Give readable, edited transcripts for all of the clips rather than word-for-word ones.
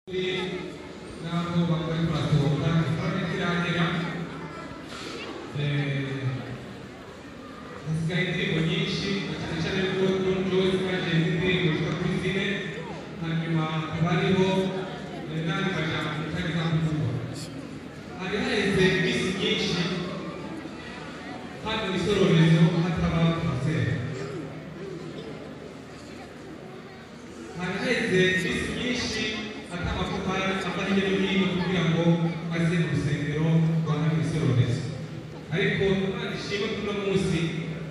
Naho bakora turasohoka ikirangira hasigaye indirimbo nyinshi cyane cyane ko Don Joe twaje indirimbo zitwa kuri zine hanyuma abariho nani bajambo mutari zamvugo hari haheze iminsi myinshi hano isororezo hataba pasere hari haheze iminsi myinshi atamakuhara amahirwe y'ibintu kugira ngo aze mu rusengero rwa hano isororezo ariko Imana ishimwe kuno munsi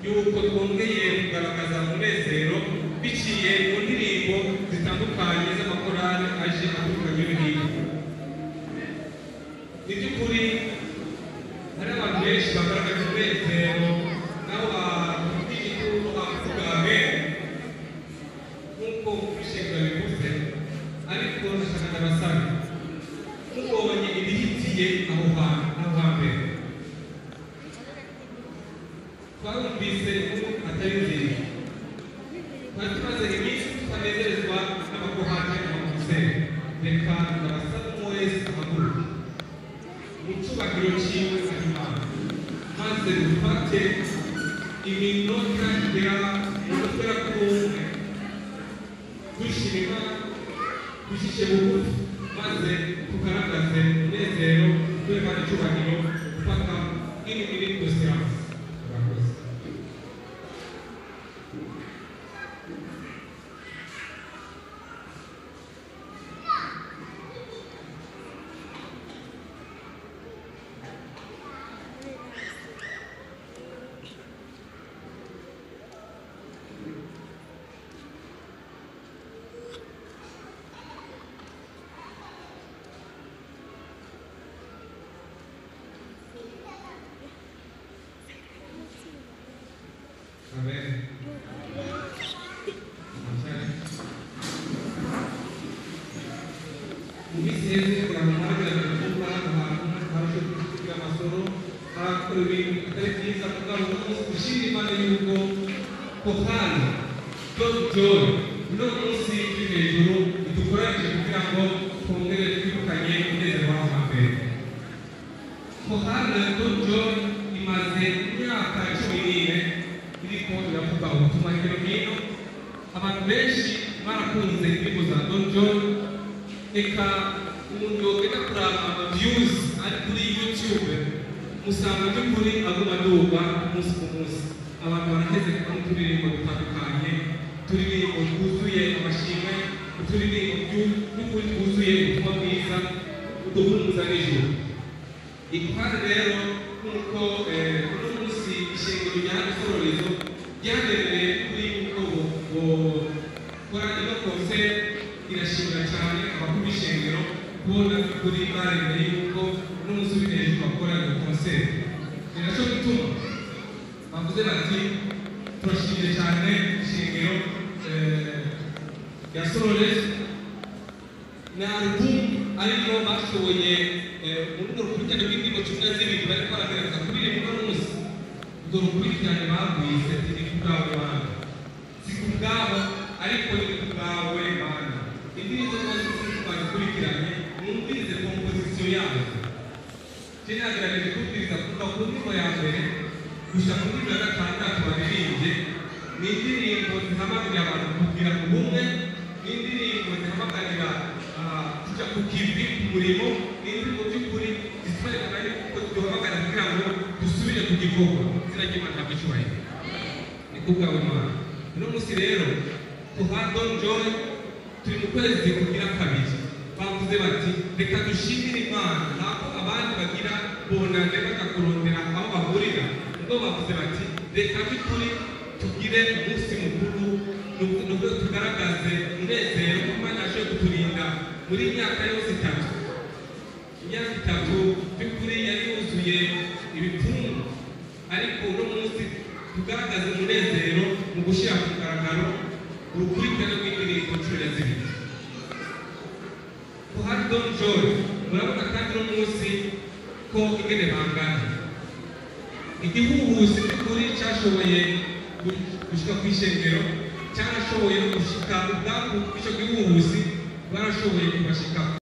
yuko twongeye kugaragaza umunezero biciye mu ndirimbo zitandukanye z'amakorali aje aturuka hirya no hino. Ni by'ukuri hari abantu benshi bagaragaza umunezero nabo b'igituro bavuga amen nk'uko Bishop bivuze, ariko ndashaka ndabasaba mubonye ibihitiye aho hambere twarumvise atari nziza twari tumaze iminsi tutanezerezwa n'abakohati n'abamusere. Reka ndabasaba umwe wese ahaguruke mu cyubahiro cyiwe Imana maze dufate iminota igera kuri umwe dushima dushyishye bugufi maze tugaragaze umunezero twebana icyubahiro gufata nk'imibiri dosiranse. Amen. Mungkin saya yang mengajar jumlah harus kita masuk akui terjadi satu kali di mana yuko pohon John belum mesti dulu itu kurang juga aku pengen itu kayaknya ini adalah apa pohon John imazenya kacu ini iri ko iravuga ubutumwa hirya no hino. Abantu benshi barakunze indirimbo za Don John, eka umuntu yogenda kuraba ama-views ari kuri YouTube musanga by'ukuri aguma aduga umunsi ku munsi. Abantu baraheze kandi uturirimbo dutandukanye, uturirimbo twuzuye amashimwe, uturirimbo by'ukuri twuzuye ubutumwa bwiza uduhumuza n'ijuru. Ikwari rero nk'uko uno munsi ishengero rya hano isororezo ryabereye kuri uko gukora ino konseri irashimira cyane abakuru b'ishengero kubona kuri baremeye yuko n'umunsi uri hejuru bakora iyo konseri. Ni nacyo gituma bavuze bati turashimire cyane ishengero rya Sororezo na album ariko bashoboye muri urwo rukurikirane rw'indirimbo 12 bariko baragerageza kuririmba uno munsi. Urwo rukurikirane bagwise ati ni kubwawe Mana, si kubwabo ariko ni kubwawe Mana. Indirimbo zose bazikurikiranye mwumvirize komposisiyo yazo. Je nagerageje kumviriza kuva ku ndirimbo ya mbere gushika ku ndirimbo ya gatandatu baririmbye. Ni indirimbo zihamagarira abantu kugira ubumwe, ni indirimbo zihamagarira kujya ku kivi ku murimo, ni indirimbo by'ukuri zitwerekana yuko duhamagara kugira ngo dusubire ku gikorwa. Izina ry'Imana ntabwo icyubahiro. Ni kubwawe Mana. Uno munsi rero tuha Don Joe turi mu kwezi kugira kabiri bavuze bati reka dushimire Imana ntabwo abandi bagira bonane bakakurondera aho bahurira, ubwo bavuze bati reka by'ukuri tugire umunsi mukuru nubwo tugaragaze umunezero kuko Imana yashoboye kuturinda muri imyaka yose itatu. Imyaka itatu by'ukuri yari yuzuye ibipfumu, ariko uno munsi tugaragaza umunezero mu gushyira ku mugaragaro urukurikirane rw'indirimbo 12. Pohari Don Joe murabona kandi uno munsi ko ingene bangana. Igihuhusi by'ukuri cyashoboye gushika ku ishengero, cyarashoboye gushika ubwabo icyo gihuhusi barashoboye kubashika